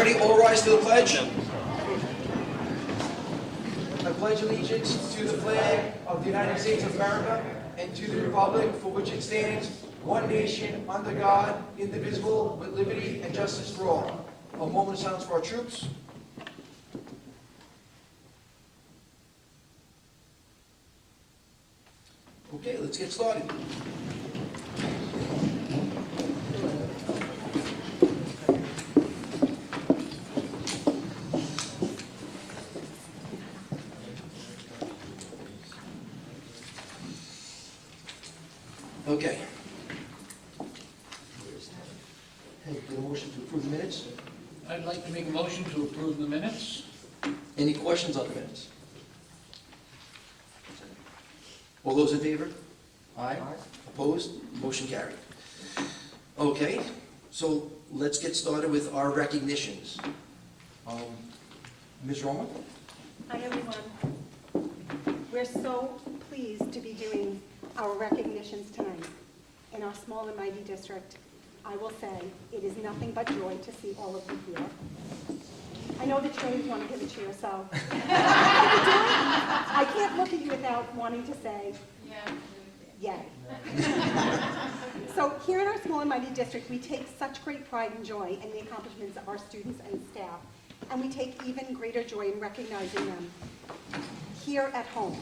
everybody all rise to the pledge? I pledge allegiance to the flag of the United States of America and to the republic for which it stands, one nation, under God, indivisible, with liberty and justice for all. A moment of silence for our troops. Okay, let's get started. Okay. Hey, get a motion to approve the minutes? I'd like to make a motion to approve the minutes. Any questions on the minutes? All those in favor? Aye. Opposed? Motion carried. Okay, so let's get started with our recognitions. Ms. Roman? Hi, everyone. We're so pleased to be doing our recognitions tonight. In our small and mighty district, I will say it is nothing but joy to see all of you here. I know the trainers want to give a cheer, so I can't look at you without wanting to say, yay. So here in our small and mighty district, we take such great pride and joy in the accomplishments of our students and staff, and we take even greater joy in recognizing them here at home.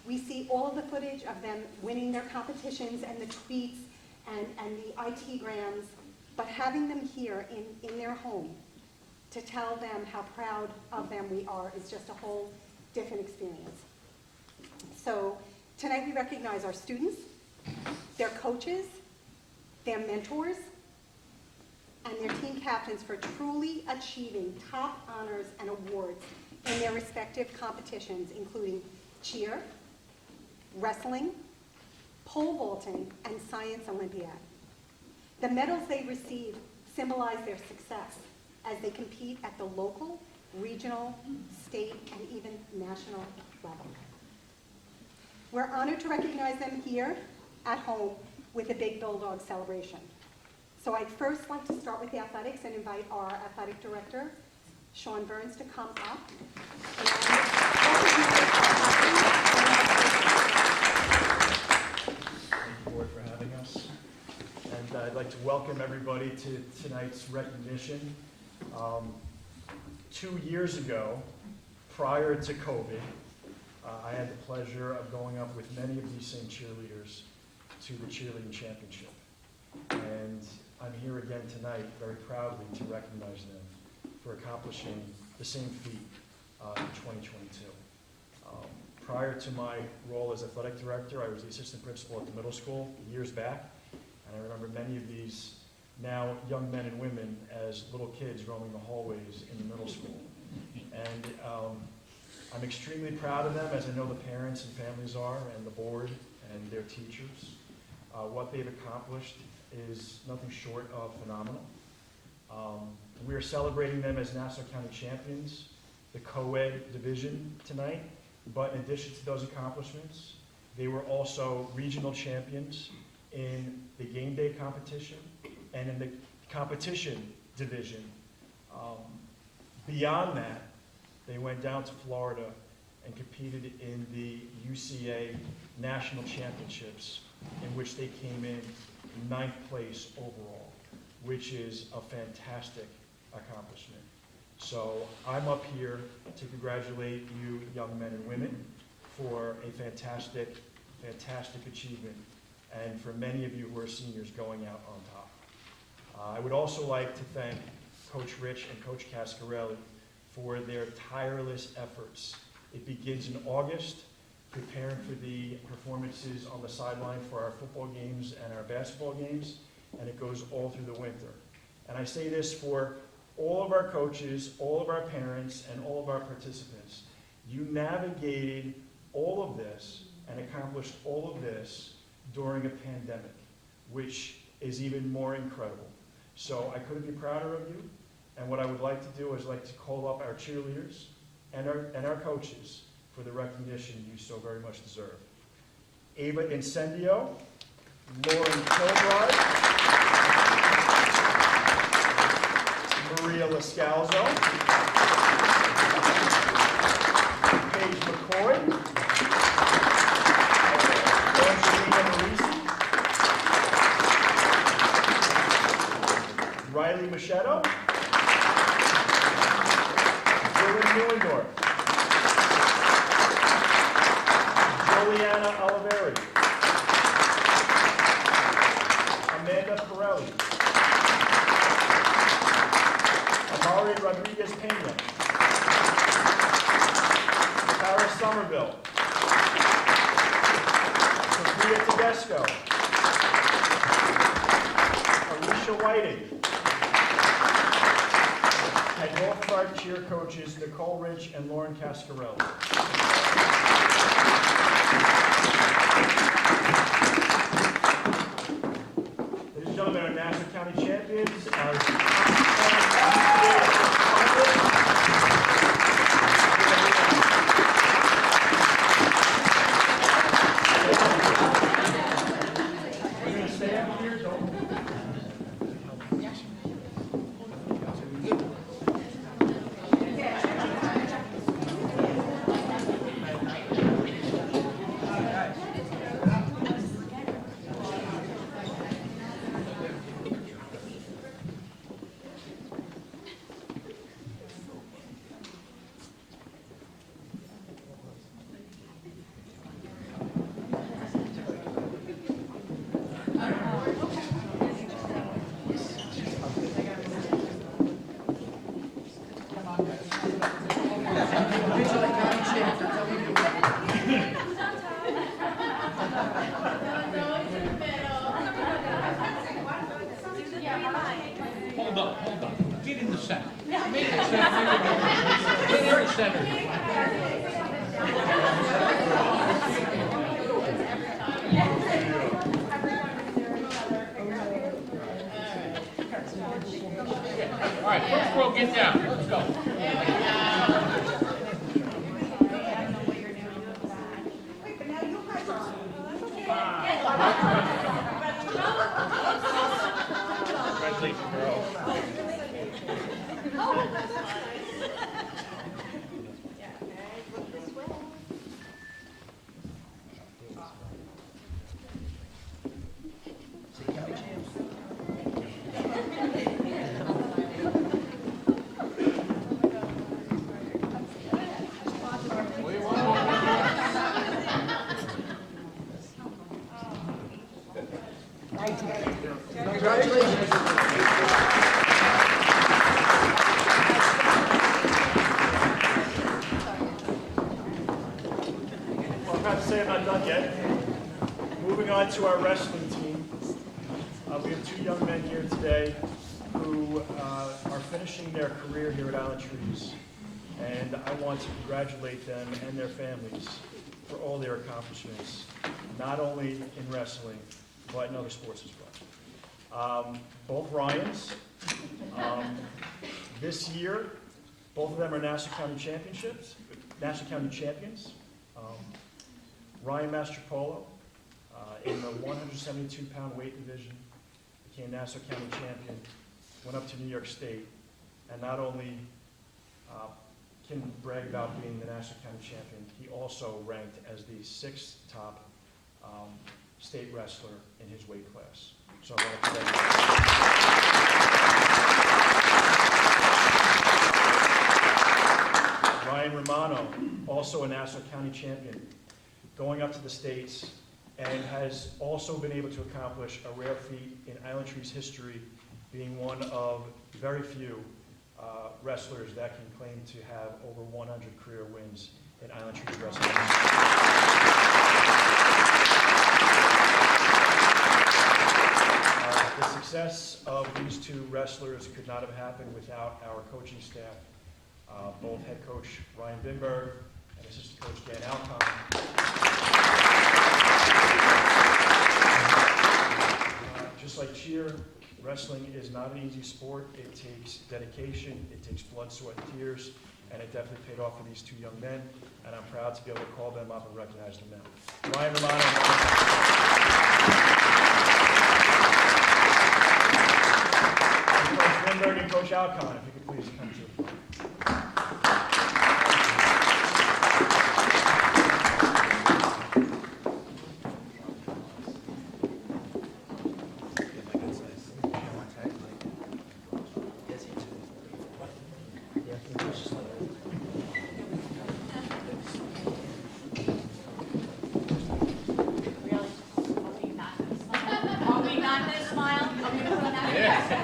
We see all of the footage of them winning their competitions and the tweets and the IT grams, but having them here in their home to tell them how proud of them we are is just a whole different experience. So tonight we recognize our students, their coaches, their mentors, and their team captains for truly achieving top honors and awards in their respective competitions, including cheer, wrestling, pole vaulting, and science Olympiad. The medals they receive symbolize their success as they compete at the local, regional, state, and even national level. We're honored to recognize them here at home with a Big Bulldog celebration. So I'd first like to start with the athletics and invite our athletic director, Sean Burns, to come up. Thank you, board, for having us. And I'd like to welcome everybody to tonight's recognition. 2 years ago, prior to COVID, I had the pleasure of going up with many of these same cheerleaders to the cheerleading championship. And I'm here again tonight, very proudly, to recognize them for accomplishing the same feat in 2022. Prior to my role as athletic director, I was the assistant principal at the middle school years back, and I remember many of these now young men and women as little kids roaming the hallways in the middle school. And I'm extremely proud of them, as I know the parents and families are, and the board and their teachers. What they've accomplished is nothing short of phenomenal. We are celebrating them as Nassau County champions, the co-ed division tonight, but in addition to those accomplishments, they were also regional champions in the game day competition and in the competition division. Beyond that, they went down to Florida and competed in the UCA National Championships, in which they came in 9th place overall, which is a fantastic accomplishment. So I'm up here to congratulate you young men and women for a fantastic, fantastic achievement, and for many of you who are seniors going out on top. I would also like to thank Coach Rich and Coach Cascarelli for their tireless efforts. It begins in August, preparing for the performances on the sideline for our football games and our basketball games, and it goes all through the winter. And I say this for all of our coaches, all of our parents, and all of our participants. You navigated all of this and accomplished all of this during a pandemic, which is even more incredible. So I couldn't be prouder of you. And what I would like to do is like to call up our cheerleaders and our coaches for the recognition you so very much deserve. Ava Incendio, Lauren Kilbride, Maria Lascalzo, Paige McCoy, Angelina Marisi, Riley Machado, Dylan Newendorf, Juliana Oliveri, Amanda Pirelli, Amari Rodriguez Pena, Tara Somerville, Sophia Tedesco, Alicia Whiting, and North Clark cheer coaches Nicole Rich and Lauren Cascarelli. Ladies and gentlemen, our Nassau County champions are we're going to stay up here, don't Hold up. Get in the center. Make it center. Get in the center. All right, first row, get down. Let's go. Congratulations, girl. Congratulations. Well, I'm about to say I'm not done yet. Moving on to our wrestling team. We have two young men here today who are finishing their career here at Island Trees. And I want to congratulate them and their families for all their accomplishments, not only in wrestling, but in other sports as well. Both Ryans, this year, both of them are Nassau County champions. Ryan Mastropolo, in the 172-pound weight division, became Nassau County champion, went up to New York State, and not only can brag about being the Nassau County champion, he also ranked as the 6th top state wrestler in his weight class. So I want to thank Ryan Romano, also a Nassau County champion, going up to the States, and has also been able to accomplish a rare feat in Island Trees history, being one of very few wrestlers that can claim to have over 100 career wins in Island Trees wrestling. The success of these two wrestlers could not have happened without our coaching staff, both head coach Ryan Binberg and assistant coach Dan Alcon. Just like cheer, wrestling is not an easy sport. It takes dedication, it takes blood, sweat, and tears, and it definitely paid off for these two young men, and I'm proud to be able to call them up and recognize them now. Ryan Romano. Coach Winberg and Coach Alcon, if you could please come to the front. Really? Are we not gonna smile? Are we gonna put on that?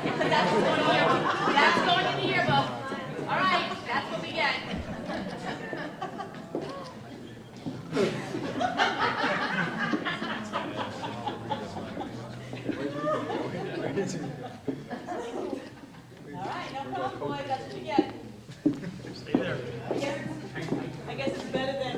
Because that's going in the yearbook. That's going in the yearbook. All right, that's what we get. All right, no problem, boys. That's what you get. Stay there. I guess it's better than.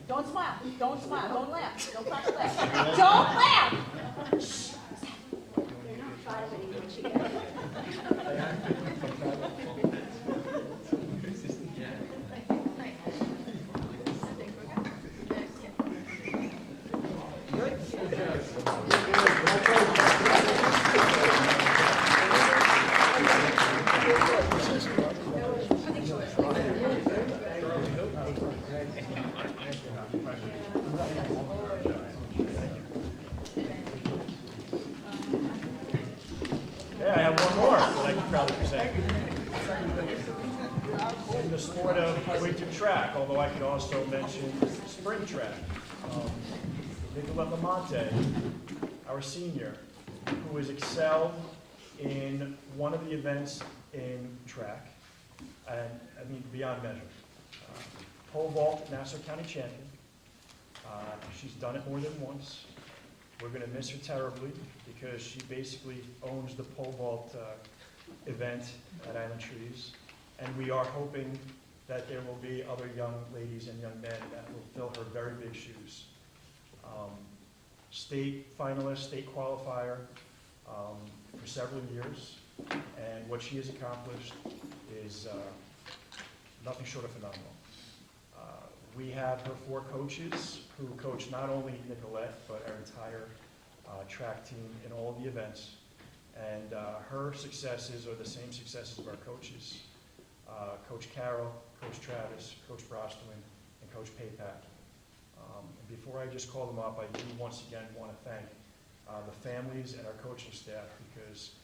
Don't smile. Don't smile. Don't laugh. Don't crack a laugh. Don't laugh. Yeah, I have one more that I can proudly present. In the sport of winter track, although I could also mention spring track. Nicolette Lamonte, our senior, who has excelled in one of the events in track, and I mean beyond measure. Pole vault Nassau County champion. She's done it more than once. We're going to miss her terribly because she basically owns the pole vault event at Island Trees. And we are hoping that there will be other young ladies and young men that will fill her very big shoes. State finalist, state qualifier for several years. And what she has accomplished is nothing short of phenomenal. We have her 4 coaches who coach not only Nicolette, but our entire track team in all of the events. And her successes are the same successes of our coaches. Coach Carroll, Coach Travis, Coach Brostman, and Coach Papak. And before I just call them up, I do once again want to thank the families and our coaching staff because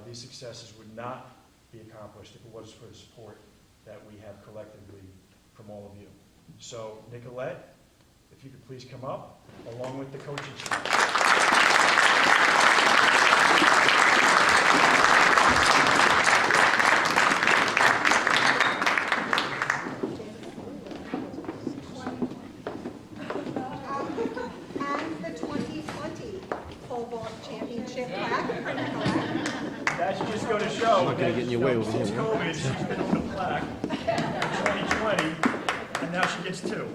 these successes would not be accomplished if it was for the support that we have collectively from all of you. So, Nicolette, if you could please come up, along with the coaching staff. And the 2020 pole vault championship plaque for Nicolette. That should just go to show not gonna get in your way over since here. COVID, she's been on the plaque in 2020, and now she gets 2.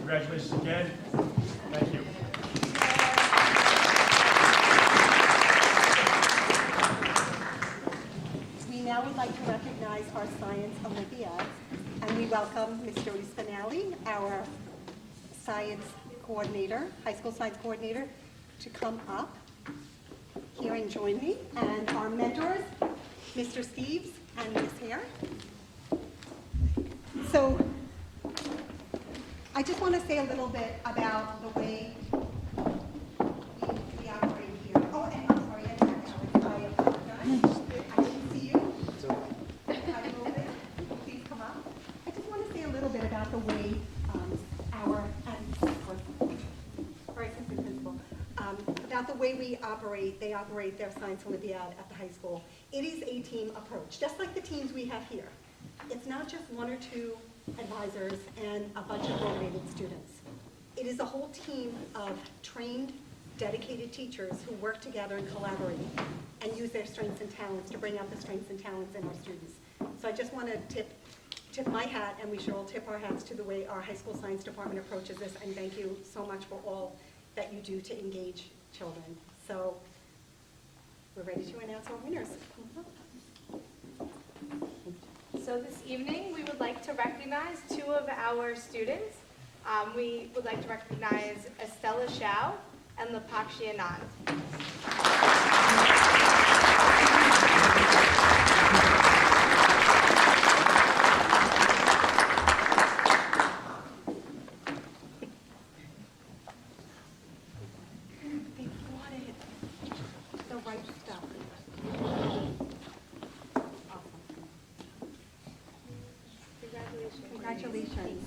Congratulations again. Thank you. We now would like to recognize our Science Olympiads, and we welcome Ms. Jody Spinelli, our science coordinator, high school science coordinator, to come up here and join me, and our mentors, Mr. Steves and Ms. Hare. So I just want to say a little bit about the way we operate here. Oh, and I'm sorry, I apologize. I didn't see you. Hi, Robin. Please come up. I just want to say a little bit about the way about the way we operate. They operate their Science Olympiad at the high school. It is a team approach, just like the teams we have here. It's not just one or two advisors and a bunch of motivated students. It is a whole team of trained, dedicated teachers who work together and collaborate and use their strengths and talents to bring out the strengths and talents in our students. So I just want to tip my hat, and we should all tip our hats to the way our high school science department approaches this, and thank you so much for all that you do to engage children. So we're ready to announce our winners. So this evening, we would like to recognize two of our students. We would like to recognize Estella Shao and Lapakshi Anand. Congratulations.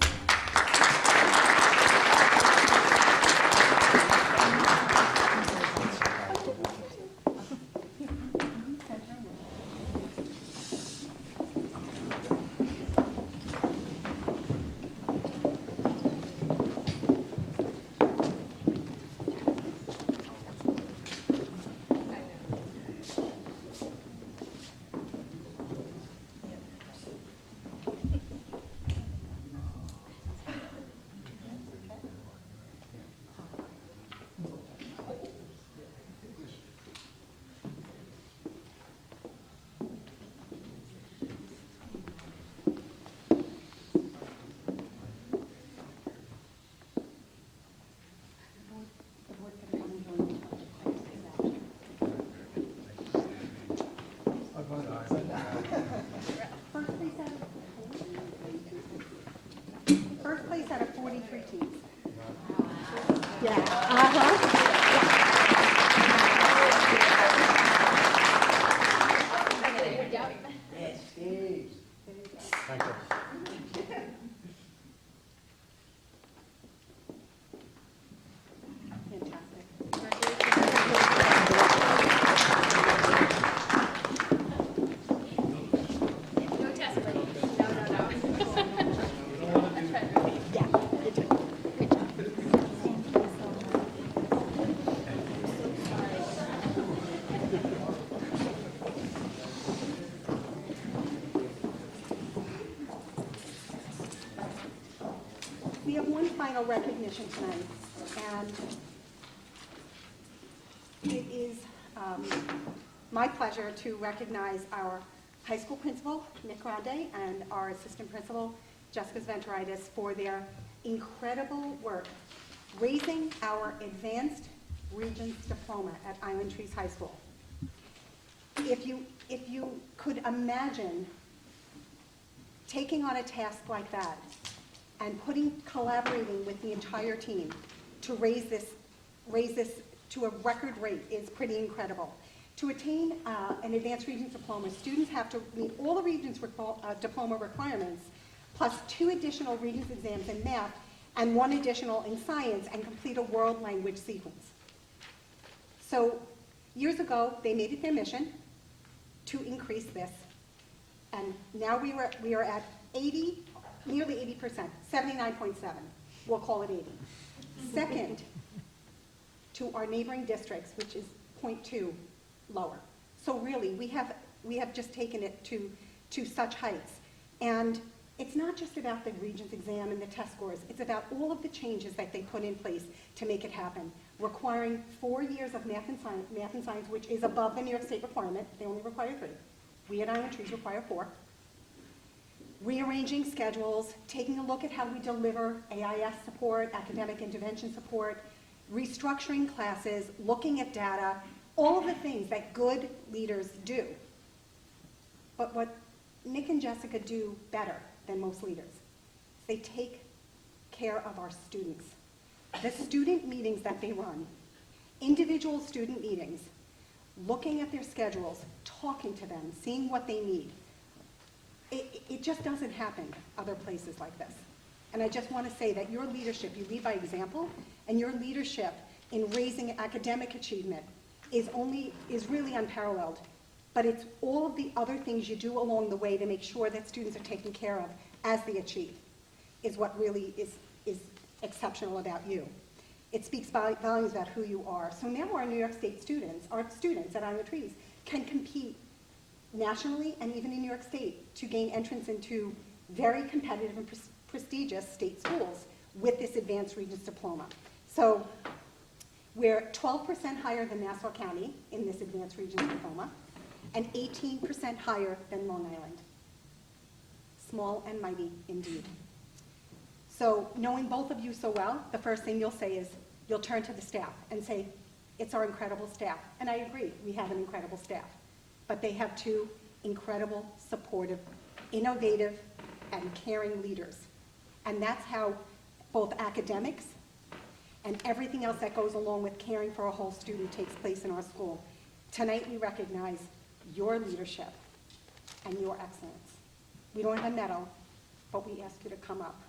First place out of 43 teams. Yeah. Thank you. Fantastic. No test for you. No. We have one final recognition tonight, and it is my pleasure to recognize our high school principal, Nick Grande, and our assistant principal, Jessica Sventuritis, for their incredible work raising our Advanced Regents Diploma at Island Trees High School. If you could imagine taking on a task like that and collaborating with the entire team to raise this to a record rate is pretty incredible. To attain an Advanced Regents Diploma, students have to meet all the Regents Diploma requirements, plus 2 additional Regents exams in math and 1 additional in science, and complete a world language sequence. So years ago, they made it their mission to increase this, and now we are at 80, nearly 80%, 79.7. We'll call it 80. Second to our neighboring districts, which is 0.2 lower. So really, we have just taken it to such heights. And it's not just about the Regents exam and the test scores. It's about all of the changes that they put in place to make it happen, requiring 4 years of math and science, which is above the New York State requirement. They only require 3. We at Island Trees require 4. Rearranging schedules, taking a look at how we deliver AIS support, academic intervention support, restructuring classes, looking at data, All of the things that good leaders do. But what Nick and Jessica do better than most leaders, they take care of our students. The student meetings that they run, individual student meetings, looking at their schedules, talking to them, seeing what they need. It just doesn't happen other places like this. And I just want to say that your leadership, you lead by example, and your leadership in raising academic achievement is really unparalleled. But it's all of the other things you do along the way to make sure that students are taken care of as they achieve is what really is exceptional about you. It speaks volumes about who you are. So now our New York State students, our students at On the Trees, can compete nationally and even in New York State to gain entrance into very competitive and prestigious state schools with this advanced Regents diploma. So we're 12% higher than Nassau County in this advanced Regents diploma and 18% higher than Long Island. Small and mighty indeed. So knowing both of you so well, the first thing you'll say is, you'll turn to the staff and say, it's our incredible staff. And I agree, we have an incredible staff. But they have two incredible, supportive, innovative, and caring leaders. And that's how both academics and everything else that goes along with caring for a whole student takes place in our school. Tonight we recognize your leadership and your excellence. We don't have a medal, but we ask you to come up.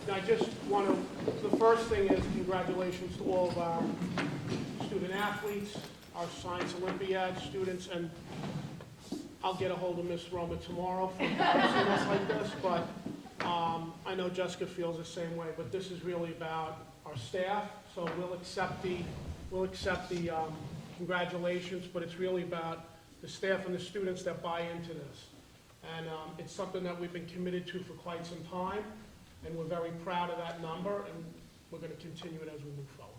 I just want to, the first thing is congratulations to all of our student athletes, our Science Olympiad students, and I'll get a hold of Miss Roma tomorrow for embarrassing us like this, but I know Jessica feels the same way, but this is really about our staff, so we'll accept the congratulations, but it's really about the staff and the students that buy into this. And it's something that we've been committed to for quite some time, and we're very proud of that number, and we're going to continue it as we move forward.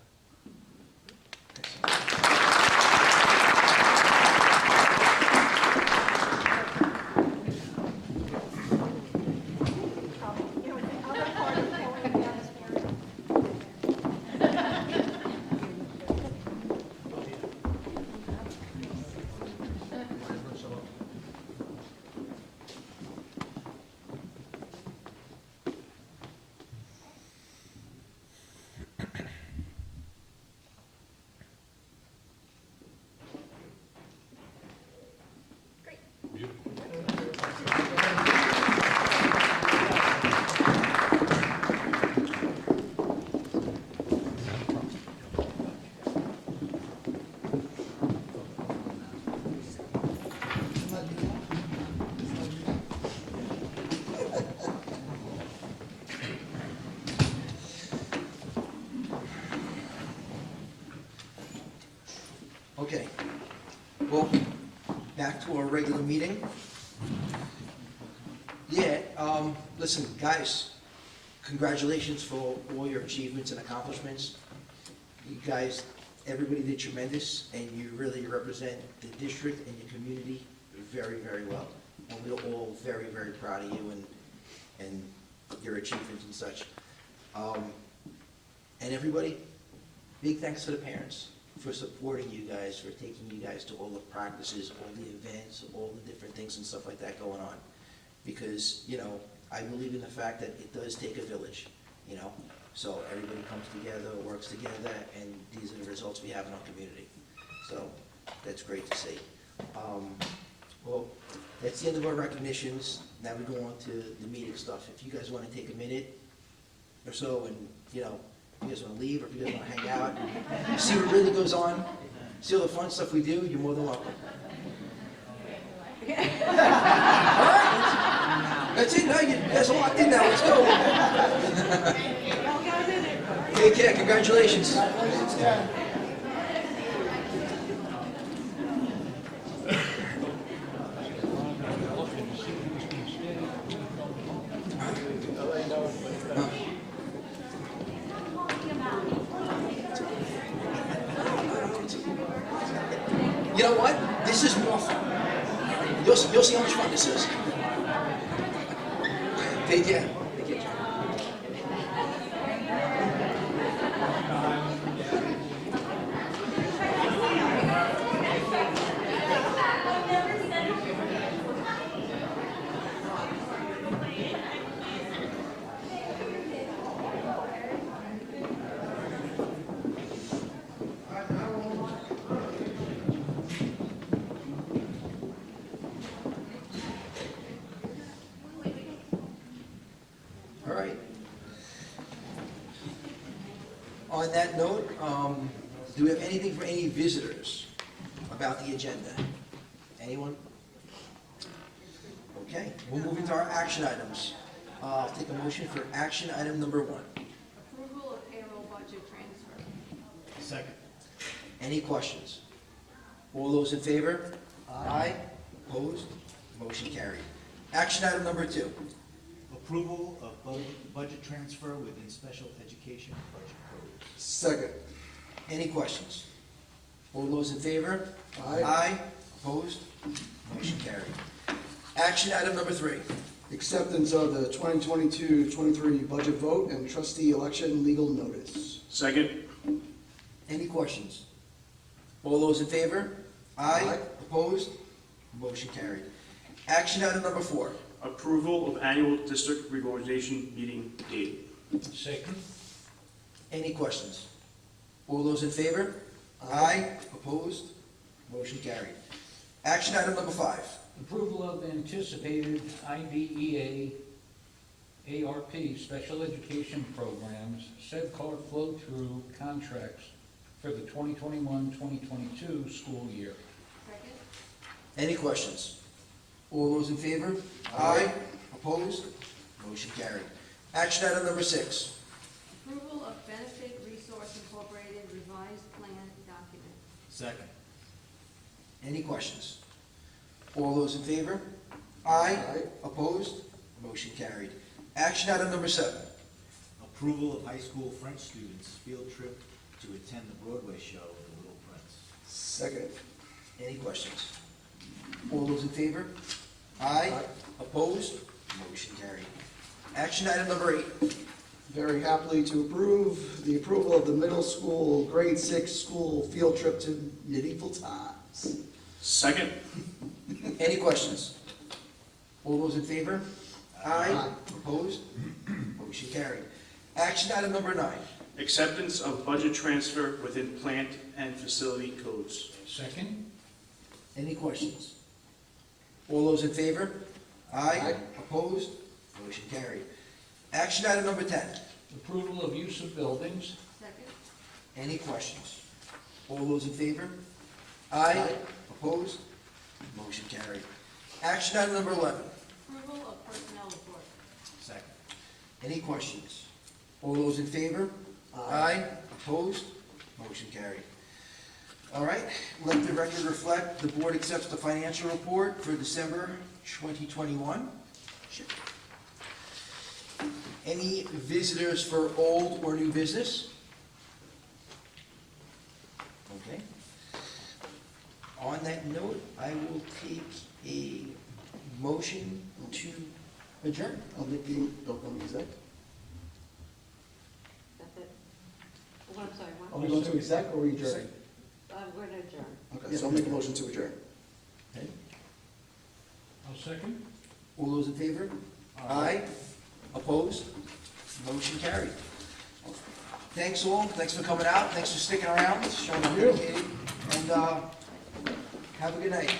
Okay, well, back to our regular meeting. Yeah, listen, guys, congratulations for all your achievements and accomplishments. You guys, everybody did tremendous, and you really represent the district and your community very, very well. And we're all very, very proud of you and your achievements and such. And everybody, big thanks to the parents for supporting you guys, for taking you guys to all the practices, all the events, all the different things and stuff like that going on. Because, you know, I believe in the fact that it does take a village, you know. So everybody comes together, works together, and these are the results we have in our community. So that's great to see. Well, that's the end of our recognitions. Now we go on to the meeting stuff. If you guys want to take a minute or so and, you know, if you guys want to leave or if you guys want to hang out and see what really goes on, see all the fun stuff we do, you're more than welcome. All right, that's it. Now you guys are locked in now. Let's go. Take care. Congratulations. You know what? This is more fun. You'll see how much fun this is. Take care. Take care, John. All right. On that note, do we have anything for any visitors about the agenda? Anyone? Okay, we'll move into our action items. I'll take a motion for action item number 1. Approval of payroll budget transfer. Second. Any questions? All those in favor? Aye. Opposed? Motion carried. Action item number 2. Approval of budget transfer within special education budget codes. Second. Any questions? All those in favor? Aye. Opposed? Motion carried. Action item number 3. Acceptance of the 2022-23 budget vote and trustee election legal notice. Second. Any questions? All those in favor? Aye. Opposed? Motion carried. Action item number 4. Approval of annual district reorganization meeting date. Second. Any questions? All those in favor? Aye. Opposed? Motion carried. Action item number 5. Approval of anticipated IDEA ARP special education programs, said card flow-through contracts for the 2021-2022 school year. Second. Any questions? All those in favor? Aye. Opposed? Motion carried. Action item number 6. Approval of Benefit Resource Incorporated revised plan document. Second. Any questions? All those in favor? Aye. Aye. Opposed? Motion carried. Action item number 7. Approval of high school French students' field trip to attend the Broadway show, The Little Prince. Second. Any questions? All those in favor? Aye. Aye. Opposed? Motion carried. Action item number 8. Very happily to approve the approval of the middle school grade 6 school field trip to medieval times. Second. Any questions? All those in favor? Aye. Aye. Opposed? Motion carried. Action item number 9. Acceptance of budget transfer within plant and facility codes. Second. Any questions? All those in favor? Aye. Aye. Opposed? Motion carried. Action item number 10. Approval of use of buildings. Second. Any questions? All those in favor? Aye. Opposed? Motion carried. Action item number 11. Approval of personnel report. Second. Any questions? All those in favor? Aye. Opposed? Motion carried. All right, let the record reflect, the board accepts the financial report for December 2021. Any visitors for old or new business? Okay. On that note, I will take a motion to adjourn. I'll make the, exec. That's it. Well, I'm sorry, Are what? we going to exec or we adjourn? We're gonna adjourn. Okay, so I'll make a motion to adjourn. Okay. I'll second. All those in favor? Aye. Opposed? Motion carried. Thanks all, thanks for coming out, thanks for sticking around, showing up dedicated, and have a good night.